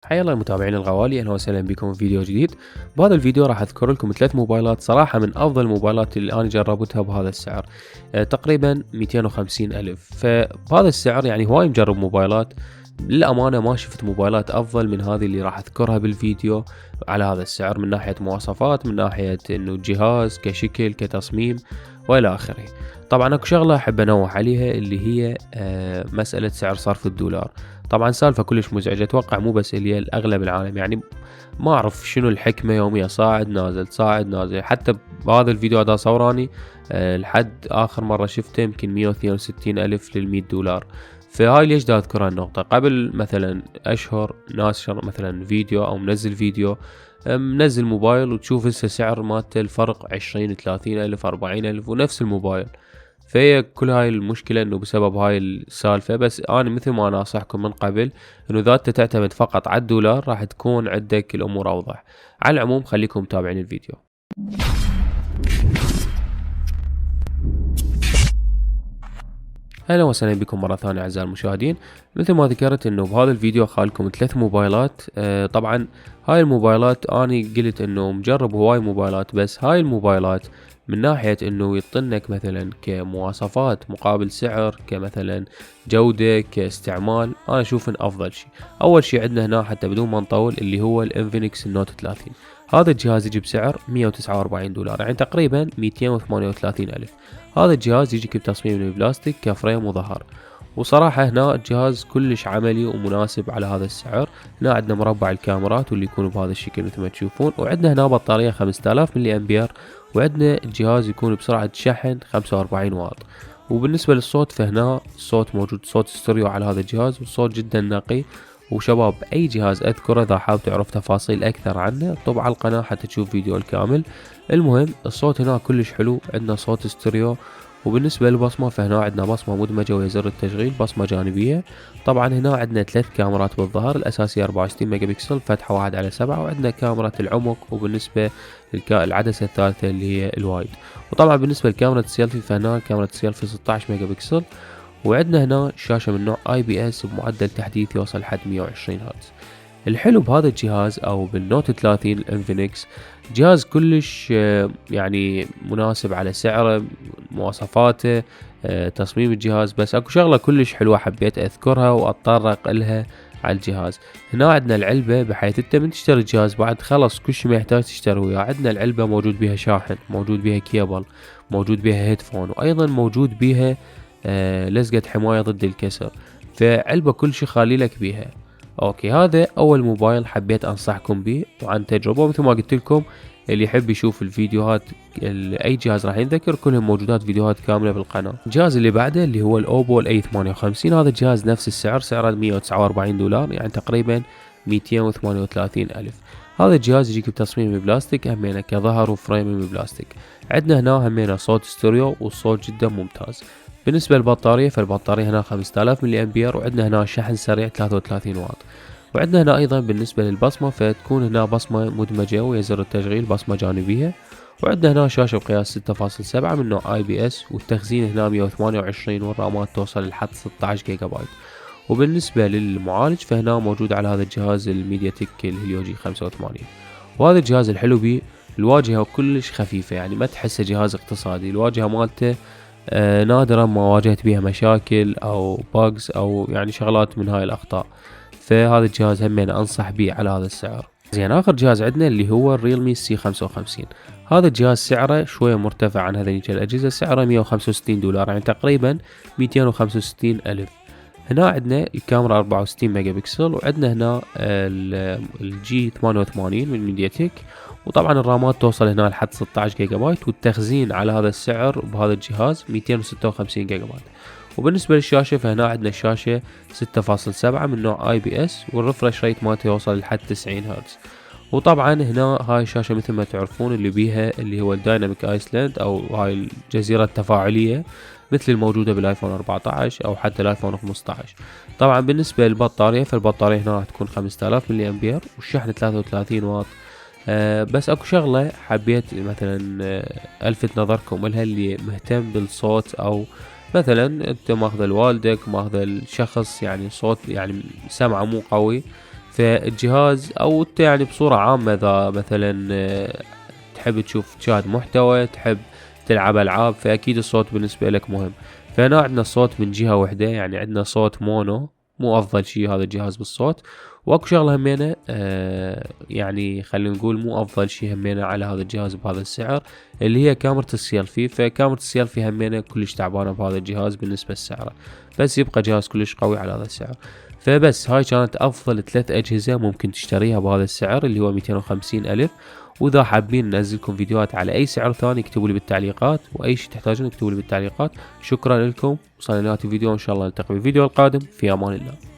حيا الله المتابعين الغوالي، اهلا وسهلا بكم في فيديو جديد. بهذا الفيديو راح اذكر لكم 3 موبايلات صراحة من افضل الموبايلات اللي انا جربتها بهذا السعر. تقريبا 250 الف. فبهذا السعر يعني هواي مجرب موبايلات، للأمانة ما شفت موبايلات افضل من هذه اللي راح اذكرها بالفيديو على هذا السعر، من ناحية مواصفات، من ناحية انه الجهاز كشكل كتصميم والى اخره. طبعا اكو شغلة احب انوه عليها اللي هي مسألة سعر صرف الدولار. طبعا سالفة كلش مزعجة، اتوقع مو بس هي الاغلب العالم، يعني ما اعرف شنو الحكمة، يوميا صاعد نازل صاعد نازل. حتى بهذا الفيديو هذا صوراني لحد اخر مرة شفته يمكن 162 الف لل$100. فهاي ليش دا اذكر هالنقطة؟ قبل مثلا اشهر ناشر مثلا فيديو او منزل فيديو، منزل موبايل وتشوف هسه سعر مالته الفرق 20 30 الف 40 الف ونفس الموبايل. فهي كل هاي المشكلة انه بسبب هاي السالفة. بس انا مثل ما ناصحكم من قبل انه اذا انت تعتمد فقط على الدولار راح تكون عندك الامور اوضح. على العموم خليكم متابعين الفيديو. اهلا وسهلا بكم مرة ثانية اعزائي المشاهدين. مثل ما ذكرت انه بهذا الفيديو خالكم 3 موبايلات. طبعا هاي الموبايلات اني قلت انه مجرب هواي موبايلات، بس هاي الموبايلات من ناحية انه يطنك مثلا كمواصفات مقابل سعر، كمثلا جودة، كاستعمال، انا اشوف ان افضل شيء. اول شيء عندنا هنا حتى بدون ما نطول اللي هو الانفينكس النوت 30. هذا الجهاز يجي بسعر $149، يعني تقريبا 238 الف. هذا الجهاز يجيك بتصميم البلاستيك كفريم وظهر، وصراحة هنا الجهاز كلش عملي ومناسب على هذا السعر. هنا عندنا مربع الكاميرات واللي يكون بهذا الشكل مثل ما تشوفون، وعندنا هنا بطارية 5000 ملي امبير، وعندنا الجهاز يكون بسرعة شحن 45 واط. وبالنسبة للصوت فهنا الصوت موجود صوت ستيريو على هذا الجهاز، والصوت جدا نقي. وشباب اي جهاز اذكره اذا حاب تعرف تفاصيل اكثر عنه اكتب على القناة حتى تشوف فيديو الكامل. المهم الصوت هنا كلش حلو، عندنا صوت ستيريو. وبالنسبة للبصمة فهنا عندنا بصمة مدمجة وهي زر التشغيل، بصمة جانبية. طبعا هنا عندنا 3 كاميرات بالظهر، الأساسية 64 ميجا بكسل فتحة 1/7، وعندنا كاميرا العمق، وبالنسبة للعدسة الثالثة اللي هي الوايد. وطبعا بالنسبة لكاميرا السيلفي فهنا كاميرا السيلفي 16 ميجا بكسل. وعندنا هنا شاشة من نوع IPS بمعدل تحديث يوصل لحد 120 هرتز. الحلو بهذا الجهاز او بالنوت 30 الانفينكس، جهاز كلش يعني مناسب على سعره، مواصفاته، تصميم الجهاز. بس اكو شغلة كلش حلوة حبيت اذكرها واتطرق لها على الجهاز. هنا عندنا العلبة، بحيث انت من تشتري الجهاز بعد خلص كل شي ما يحتاج تشتري وياه. عندنا العلبة موجود بيها شاحن، موجود بيها كيبل، موجود بيها هيدفون، وايضا موجود بيها لزقة حماية ضد الكسر. فعلبة كل شي خالي لك بيها. اوكي، هذا اول موبايل حبيت انصحكم به وعن تجربة. مثل ما قلت لكم اللي يحب يشوف الفيديوهات اي جهاز راح ينذكر كلهم موجودات فيديوهات كاملة بالقناة. الجهاز اللي بعده اللي هو الاوبو الاي 58. هذا الجهاز نفس السعر، سعره $149، يعني تقريبا 238 الف. هذا الجهاز يجيك بتصميم بلاستيك همينه كظهر وفريم بلاستيك. عندنا هنا همينه صوت ستيريو والصوت جدا ممتاز. بالنسبة للبطارية فالبطارية هنا 5000 ملي امبير، وعندنا هنا شحن سريع 33 واط. وعندنا هنا ايضا بالنسبة للبصمة فتكون هنا بصمة مدمجة وهي زر التشغيل، بصمة جانبية. وعندنا هنا شاشة بقياس 6.7 من نوع IPS، والتخزين هنا 128، والرامات توصل لحد 16 جيجا بايت. وبالنسبة للمعالج فهنا موجود على هذا الجهاز الميديا تك الهيليو جي 85. وهذا الجهاز الحلو بيه الواجهة كلش خفيفة، يعني ما تحسه جهاز اقتصادي. الواجهة مالته نادرا ما واجهت بها مشاكل او باجز او يعني شغلات من هاي الاخطاء. فهذا الجهاز همين انصح بيه على هذا السعر. زين، اخر جهاز عندنا اللي هو الريلمي سي 55. هذا الجهاز سعره شوية مرتفع عن هذيك الاجهزة، سعره $165، يعني تقريبا 265 الف. هنا عندنا الكاميرا 64 ميجا بكسل، وعندنا هنا الجي 88 من ميديا تك. وطبعا الرامات توصل هنا لحد 16 جيجا بايت، والتخزين على هذا السعر بهذا الجهاز 256 جيجا بايت. وبالنسبة للشاشة فهنا عندنا الشاشة 6.7 من نوع IPS، والريفرش ريت مالته يوصل لحد 90 هرتز. وطبعا هنا هاي الشاشة مثل ما تعرفون اللي بيها اللي هو الدايناميك ايسلاند او هاي الجزيرة التفاعلية، مثل الموجودة بالايفون 14 او حتى الايفون 15. طبعا بالنسبة للبطارية فالبطارية هنا راح تكون 5000 ملي امبير، والشحن 33 واط. بس اكو شغلة حبيت مثلا الفت نظركم لها، اللي مهتم بالصوت او مثلا انت ماخذ لوالدك ماخذ الشخص يعني صوت يعني سمعه مو قوي، فالجهاز او انت يعني بصورة عامة اذا مثلا تحب تشوف تشاهد محتوى، تحب تلعب العاب، فاكيد الصوت بالنسبة لك مهم. فهنا عندنا الصوت من جهة وحدة، يعني عندنا صوت مونو مو افضل شي هذا الجهاز بالصوت. واكو شغلة همينة يعني خلينا نقول مو افضل شي همينة على هذا الجهاز بهذا السعر، اللي هي كاميرا السيلفي. فكاميرا السيلفي همينة كلش تعبانة بهذا الجهاز بالنسبة لسعره، بس يبقى جهاز كلش قوي على هذا السعر. فبس هاي كانت افضل 3 اجهزة ممكن تشتريها بهذا السعر اللي هو 250 الف. واذا حابين ننزلكم فيديوهات على اي سعر ثاني اكتبوا لي بالتعليقات، واي شيء تحتاجون اكتبوا لي بالتعليقات. شكرا لكم، وصلنا لنهاية الفيديو، ان شاء الله نلتقي بالفيديو القادم. في امان الله.